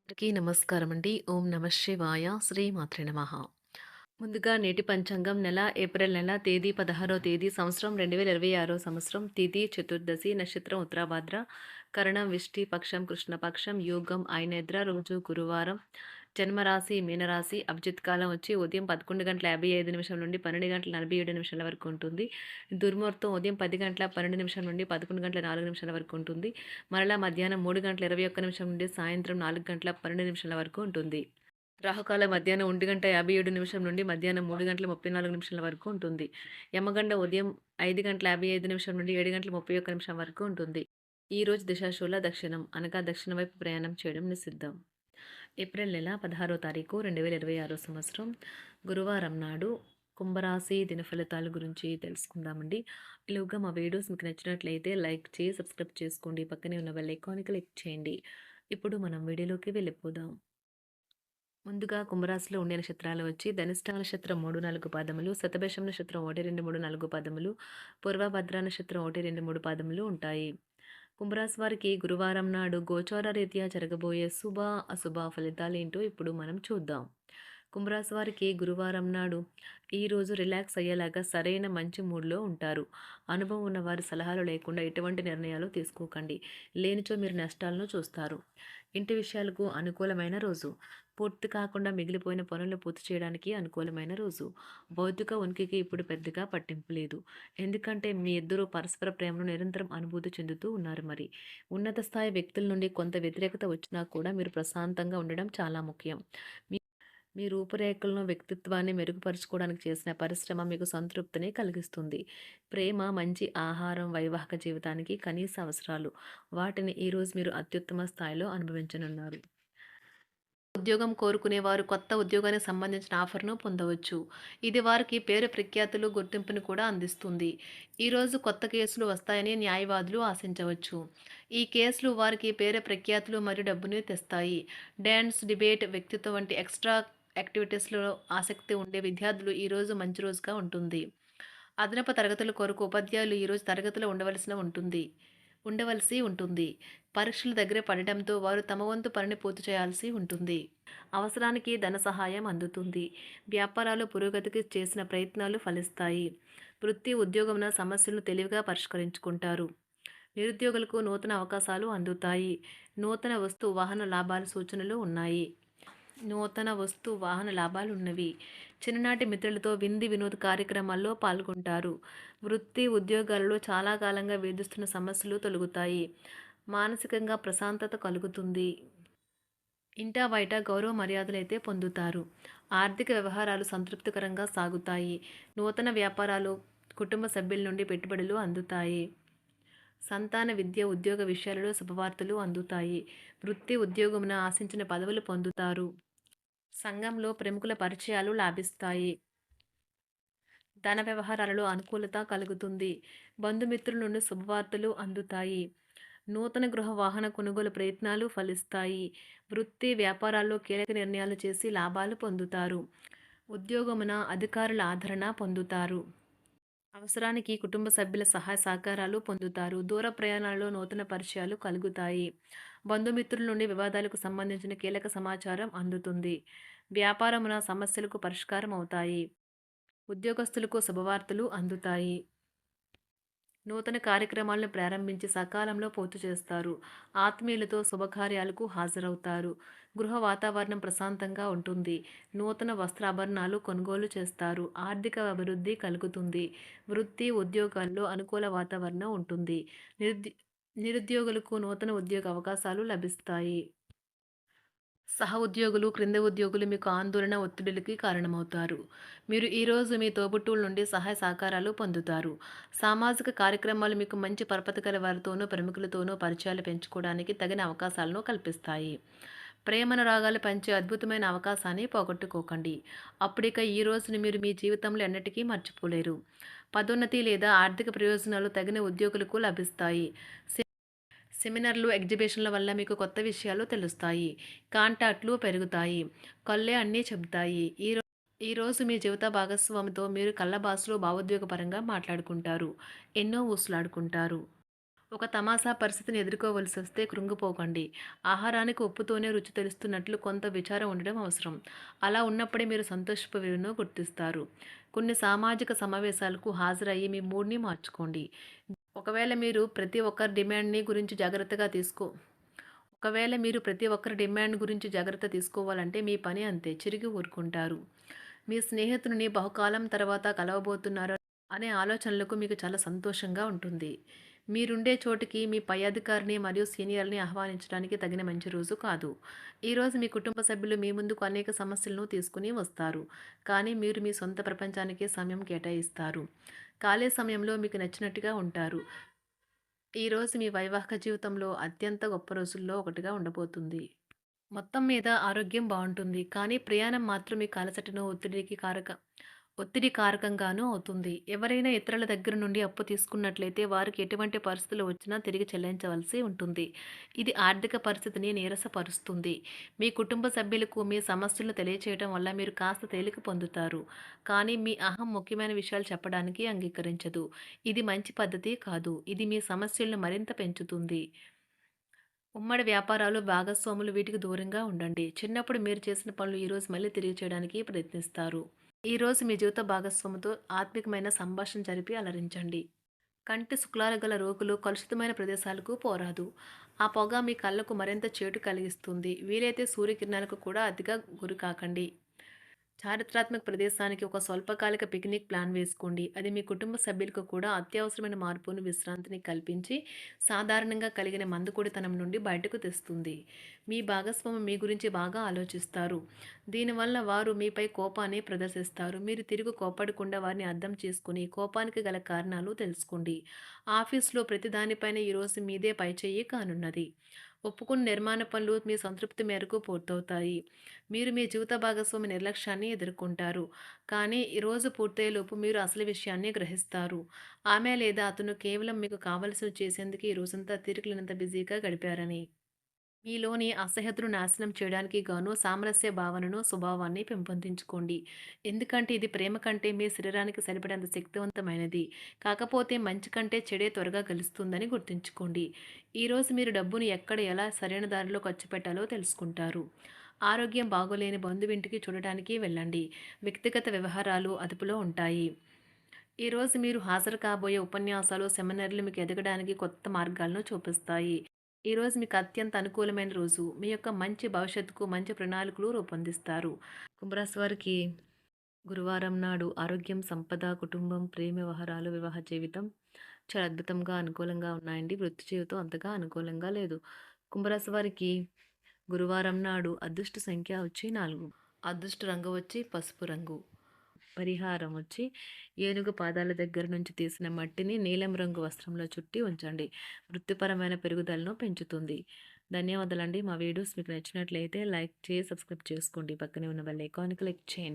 అందరికీ నమస్కారం అండి. ఓం నమ శివాయ. శ్రీమాత్రే నమః. ముందుగా నేటి పంచాంగం నెల ఏప్రిల్ నెల తేదీ 16వ తేదీ సంవత్సరం 2026 సంవత్సరం తిథి చతుర్దశి నక్షత్రం ఉత్తరాభాద్ర కరణం విష్టి పక్షం కృష్ణపక్షం యోగం ఐనేద్ర రోజు గురువారం జన్మరాశి మీనరాశి అభిజిత్ కాలం వచ్చి ఉదయం 11:55 నుండి 12:47 వరకు ఉంటుంది. దుర్ముహూర్తం ఉదయం 10:12 నుండి 11:04 వరకు ఉంటుంది. మరలా మధ్యాహ్నం 3:21 నుండి సాయంత్రం 4:12 వరకు ఉంటుంది. రాహుకాలం మధ్యాహ్నం 1:57 నుండి మధ్యాహ్నం 3:34 వరకు ఉంటుంది. యమగండ ఉదయం 5:55 నుండి 7:31 వరకు ఉంటుంది. ఈ రోజు దిశాశూల దక్షిణం అనగా దక్షిణ వైపు ప్రయాణం చేయడం నిషిద్ధం. ఏప్రిల్ నెల 16వ తారీఖు 2026 సంవత్సరం గురువారం నాడు కుంభరాశి దిన ఫలితాల గురించి తెలుసుకుందామండి. ఈలోగా మా వీడియోస్ మీకు నచ్చినట్లయితే లైక్ చేసి సబ్స్క్రైబ్ చేసుకోండి. పక్కనే ఉన్న బెల్ ఐకాన్ని క్లిక్ చేయండి. ఇప్పుడు మనం వీడియోలోకి వెళ్ళిపోదాం. ముందుగా కుంభరాశిలో ఉండే నక్షత్రాలు వచ్చి ధనిష్ట నక్షత్రం 3, 4 పాదములు, శతభిషం నక్షత్రం 1, 2, 3, 4 పాదములు, పూర్వభద్ర నక్షత్రం 1, 2, 3 పాదములు ఉంటాయి. కుంభరాశి వారికి గురువారం నాడు గోచార రీత్యా జరగబోయే శుభ అశుభ ఫలితాలు ఏంటో ఇప్పుడు మనం చూద్దాం. కుంభరాశి వారికి గురువారం నాడు ఈరోజు రిలాక్స్ అయ్యేలాగా సరైన మంచి మూడ్లో ఉంటారు. అనుభవం ఉన్న వారి సలహాలు లేకుండా ఎటువంటి నిర్ణయాలు తీసుకోకండి. లేనిచో మీరు నష్టాలను చూస్తారు. ఇంటి విషయాలకు అనుకూలమైన రోజు. పూర్తి కాకుండా మిగిలిపోయిన పనులు పూర్తి చేయడానికి అనుకూలమైన రోజు. భౌతిక ఉనికికి ఇప్పుడు పెద్దగా పట్టింపు లేదు. ఎందుకంటే మీ ఇద్దరు పరస్పర ప్రేమను నిరంతరం అనుభూతి చెందుతూ ఉన్నారు. మరి ఉన్నత స్థాయి వ్యక్తుల నుండి కొంత వ్యతిరేకత వచ్చినా కూడా మీరు ప్రశాంతంగా ఉండడం చాలా ముఖ్యం. మీ రూపురేఖలను వ్యక్తిత్వాన్ని మెరుగుపరుచుకోవడానికి చేసిన పరిశ్రమ మీకు సంతృప్తిని కలిగిస్తుంది. ప్రేమ, మంచి ఆహారం వైవాహిక జీవితానికి కనీస అవసరాలు. వాటిని ఈరోజు మీరు అత్యుత్తమ స్థాయిలో అనుభవించనున్నారు. ఉద్యోగం కోరుకునేవారు కొత్త ఉద్యోగానికి సంబంధించిన ఆఫర్ను పొందవచ్చు. ఇది వారికి పేరు ప్రఖ్యాతులు గుర్తింపును కూడా అందిస్తుంది. ఈరోజు కొత్త కేసులు వస్తాయని న్యాయవాదులు ఆశించవచ్చు. ఈ కేసులు వారికి పేరు ప్రఖ్యాతులు మరియు డబ్బుని తెస్తాయి. డ్యాన్స్, డిబేట్, వ్యక్తిత్వం వంటి ఎక్స్ట్రా యాక్టివిటీస్లో ఆసక్తి ఉండే విద్యార్థులు ఈరోజు మంచి రోజుగా ఉంటుంది. అదనపు తరగతుల కొరకు ఉపాధ్యాయులు ఈరోజు తరగతిలో ఉండవలసి ఉంటుంది. పరీక్షలు దగ్గర పడటంతో వారు తమ వంతు పనిని పూర్తి చేయాల్సి ఉంటుంది. అవసరానికి ధన సహాయం అందుతుంది. వ్యాపారాలు పురోగతికి చేసిన ప్రయత్నాలు ఫలిస్తాయి. వృత్తి ఉద్యోగమున సమస్యలను తెలివిగా పరిష్కరించుకుంటారు. నిరుద్యోగులకు నూతన అవకాశాలు అందుతాయి. నూతన వస్తు వాహన లాభాల సూచనలు ఉన్నాయి. ఉన్నవి. చిన్ననాటి మిత్రులతో వినోద కార్యక్రమాల్లో పాల్గొంటారు. వృత్తి ఉద్యోగాలలో చాలా కాలంగా వేధిస్తున్న సమస్యలు తొలగుతాయి. మానసికంగా ప్రశాంతత కలుగుతుంది. ఇంటా బయట గౌరవ మర్యాదలైతే పొందుతారు. ఆర్థిక వ్యవహారాలు సంతృప్తికరంగా సాగుతాయి. నూతన వ్యాపారాలు, కుటుంబ సభ్యుల నుండి పెట్టుబడులు అందుతాయి. సంతాన విద్య, ఉద్యోగ విషయాలలో శుభవార్తలు అందుతాయి. వృత్తి ఉద్యోగమున ఆశించిన పదవులు పొందుతారు. సంఘంలో ప్రముఖుల పరిచయాలు లాభిస్తాయి. ధన వ్యవహారాలలో అనుకూలత కలుగుతుంది. బంధుమిత్రుల నుండి శుభవార్తలు అందుతాయి. నూతన గృహ వాహన కొనుగోలు ప్రయత్నాలు ఫలిస్తాయి. వృత్తి వ్యాపారాల్లో కీలక నిర్ణయాలు చేసి లాభాలు పొందుతారు. ఉద్యోగమున అధికారుల ఆదరణ పొందుతారు. అవసరానికి కుటుంబ సభ్యుల సహాయ సహకారాలు పొందుతారు. దూర ప్రయాణాలలో నూతన పరిచయాలు కలుగుతాయి. బంధుమిత్రుల నుండి వివాదాలకు సంబంధించిన కీలక సమాచారం అందుతుంది. వ్యాపారమున సమస్యలకు పరిష్కారం అవుతాయి. ఉద్యోగస్తులకు శుభవార్తలు అందుతాయి. నూతన కార్యక్రమాలను ప్రారంభించి సకాలంలో పూర్తి చేస్తారు. ఆత్మీయులతో శుభకార్యాలకు హాజరవుతారు. గృహ వాతావరణం ప్రశాంతంగా ఉంటుంది. నూతన వస్త్రాభరణాలు కొనుగోలు చేస్తారు. ఆర్థిక అభివృద్ధి కలుగుతుంది. వృత్తి ఉద్యోగాల్లో అనుకూల వాతావరణం ఉంటుంది. నిరుద్యోగులకు నూతన ఉద్యోగ అవకాశాలు లభిస్తాయి. సహ ఉద్యోగులు, క్రింద ఉద్యోగులు మీకు ఆందోళన, ఒత్తిడులకి కారణమవుతారు. మీరు ఈరోజు మీ తోబుట్టువుల నుండి సహాయ సహకారాలు పొందుతారు. సామాజిక కార్యక్రమాలు మీకు మంచి పరపతి గల వారితోనూ, ప్రముఖులతోనూ పరిచయాలు పెంచుకోవడానికి తగిన అవకాశాలను కల్పిస్తాయి. ప్రేమనురాగాలు పంచే అద్భుతమైన అవకాశాన్ని పోగొట్టుకోకండి. అప్పుడిక ఈ రోజును మీరు మీ జీవితంలో ఎన్నటికీ మర్చిపోలేరు. పదోన్నతి లేదా ఆర్థిక ప్రయోజనాలు తగిన ఉద్యోగులకు లభిస్తాయి. సెమినార్లు, ఎగ్జిబిషన్ల వల్ల మీకు కొత్త విషయాలు తెలుస్తాయి. కాంటాక్ట్లు పెరుగుతాయి. కళ్ళే అన్నీ చెబుతాయి. ఈరోజు మీ జీవిత భాగస్వామితో మీరు కళ్ళ భాషలో భావోద్వేగపరంగా మాట్లాడుకుంటారు. ఎన్నో ఊసులాడుకుంటారు. ఒక తమాషా పరిస్థితిని ఎదుర్కోవలసొస్తే కృంగిపోకండి. ఆహారానికి ఉప్పుతోనే రుచి తెలుస్తున్నట్లు కొంత విచారం ఉండడం అవసరం. అలా ఉన్నప్పుడే మీరు సంతోషపు విలువను గుర్తిస్తారు. కొన్ని సామాజిక సమావేశాలకు హాజరయ్యి మీ మూడ్‌ని మార్చుకోండి. ఒకవేళ మీరు ప్రతి ఒక్కరి డిమాండ్‌ని గురించి జాగ్రత్తగా తీసుకో ఒకవేళ మీరు ప్రతి ఒక్కరి డిమాండ్ గురించి జాగ్రత్త తీసుకోవాలంటే మీ పని అంతే. చిరిగి ఊరుకుంటారు. మీ స్నేహితుడిని బహుకాలం తర్వాత కలవబోతున్నారు అనే ఆలోచనలకు మీకు చాలా సంతోషంగా ఉంటుంది. మీరుండే చోటికి మీ పై అధికారిని మరియు సీనియర్‌ని ఆహ్వానించడానికి తగిన మంచి రోజు కాదు. ఈరోజు మీ కుటుంబ సభ్యులు మీ ముందుకు అనేక సమస్యలను తీసుకొని వస్తారు. కానీ మీరు మీ సొంత ప్రపంచానికే సమయం కేటాయిస్తారు. ఖాళీ సమయంలో మీకు నచ్చినట్టుగా ఉంటారు. ఈరోజు మీ వైవాహిక జీవితంలో అత్యంత గొప్ప రోజుల్లో ఒకటిగా ఉండబోతుంది. మొత్తం మీద ఆరోగ్యం బావుంటుంది. కానీ ప్రయాణం మాత్రం మీకు అలసటను, ఒత్తిడి కారకంగానూ అవుతుంది. ఎవరైనా ఇతరుల దగ్గర నుండి అప్పు తీసుకున్నట్లయితే వారికి ఎటువంటి పరిస్థితులు వచ్చినా తిరిగి చెల్లించవలసి ఉంటుంది. ఇది ఆర్థిక పరిస్థితిని నీరసపరుస్తుంది. మీ కుటుంబ సభ్యులకు మీ సమస్యలను తెలియచేయడం వల్ల మీరు కాస్త తేలిక పొందుతారు. కానీ మీ అహం ముఖ్యమైన విషయాలు చెప్పడానికి అంగీకరించదు. ఇది మంచి పద్ధతి కాదు. ఇది మీ సమస్యలను మరింత పెంచుతుంది. ఉమ్మడి వ్యాపారాలు, భాగస్వాములు వీటికి దూరంగా ఉండండి. చిన్నప్పుడు మీరు చేసిన పనులు ఈరోజు మళ్ళీ తిరిగి చేయడానికి ప్రయత్నిస్తారు. ఈరోజు మీ జీవిత భాగస్వామితో ఆత్మికమైన సంభాషణ జరిపి అలరించండి. కంటి శుక్లాలు గల రోగులు కలుషితమైన ప్రదేశాలకు పోరాదు. ఆ పొగ మీ కళ్ళకు మరింత చేటు కలిగిస్తుంది. వీలైతే సూర్యకిరణాలకు కూడా అతిగా గురికాకండి. చారిత్రాత్మక ప్రదేశానికి ఒక స్వల్పకాలిక పిక్నిక్ ప్లాన్ వేసుకోండి. అది మీ కుటుంబ సభ్యులకు కూడా అత్యవసరమైన మార్పును, విశ్రాంతిని కల్పించి సాధారణంగా కలిగిన మందుకొడితనం నుండి బయటకు తెస్తుంది. మీ భాగస్వామి మీ గురించి బాగా ఆలోచిస్తారు. దీనివల్ల వారు మీపై కోపాన్ని ప్రదర్శిస్తారు. మీరు తిరిగి కోపడకుండా వారిని అర్థం చేసుకుని కోపానికి గల కారణాలు తెలుసుకోండి. ఆఫీస్లో ప్రతి దానిపైన ఈరోజు మీదే పైచేయి కానున్నది. ఒప్పుకున్న నిర్మాణ పనులు మీ సంతృప్తి మేరకు పూర్తవుతాయి. మీరు మీ జీవిత భాగస్వామి నిర్లక్ష్యాన్ని ఎదుర్కొంటారు. కానీ ఈ రోజు పూర్తయ్యేలోపు మీరు అసలు విషయాన్ని గ్రహిస్తారు. ఆమె లేదా అతను కేవలం మీకు కావలసినవి చేసేందుకు ఈ రోజంతా తీరికలేనంత బిజీగా గడిపారని. మీలోని అసహ్యతను నాశనం చేయడానికి గాను సామరస్య భావనను, స్వభావాన్ని పెంపొందించుకోండి. ఎందుకంటే ఇది ప్రేమ కంటే మీ శరీరానికి సరిపడేంత శక్తివంతమైనది. కాకపోతే మంచి కంటే చెడే త్వరగా గెలుస్తుందని గుర్తుంచుకోండి. ఈరోజు మీరు డబ్బును ఎక్కడ ఎలా సరైన దారిలో ఖర్చు పెట్టాలో తెలుసుకుంటారు. ఆరోగ్యం బాగోలేని బంధువింటికి చూడటానికి వెళ్ళండి. వ్యక్తిగత వ్యవహారాలు అదుపులో ఉంటాయి. ఈరోజు మీరు హాజరు కాబోయే ఉపన్యాసాలు, సెమినార్లు మీకు ఎదగడానికి కొత్త మార్గాలను చూపిస్తాయి. ఈరోజు మీకు అత్యంత అనుకూలమైన రోజు. మీ యొక్క మంచి భవిష్యత్తుకు మంచి ప్రణాళికలు రూపొందిస్తారు. కుంభరాశి వారికి గురువారం నాడు ఆరోగ్యం, సంపద, కుటుంబం, ప్రేమ వ్యవహారాలు, వివాహ జీవితం చాలా అద్భుతంగా, అనుకూలంగా ఉన్నాయండి. వృత్తి జీవితం అంతగా అనుకూలంగా లేదు. కుంభరాశి వారికి గురువారం నాడు అదృష్ట సంఖ్య వచ్చి 4. అదృష్ట రంగు వచ్చి పసుపు రంగు. పరిహారం వచ్చి ఏనుగు పాదాల దగ్గర నుంచి తీసిన మట్టిని నీలం రంగు వస్త్రంలో చుట్టి ఉంచండి. వృత్తిపరమైన పెరుగుదలను పెంచుతుంది. ధన్యవాదాలండి. మా వీడియోస్ మీకు నచ్చినట్లయితే లైక్ చేసి సబ్స్క్రైబ్ చేసుకోండి. పక్కనే ఉన్న బెల్ ఐకాన్ క్లిక్ చేయండి.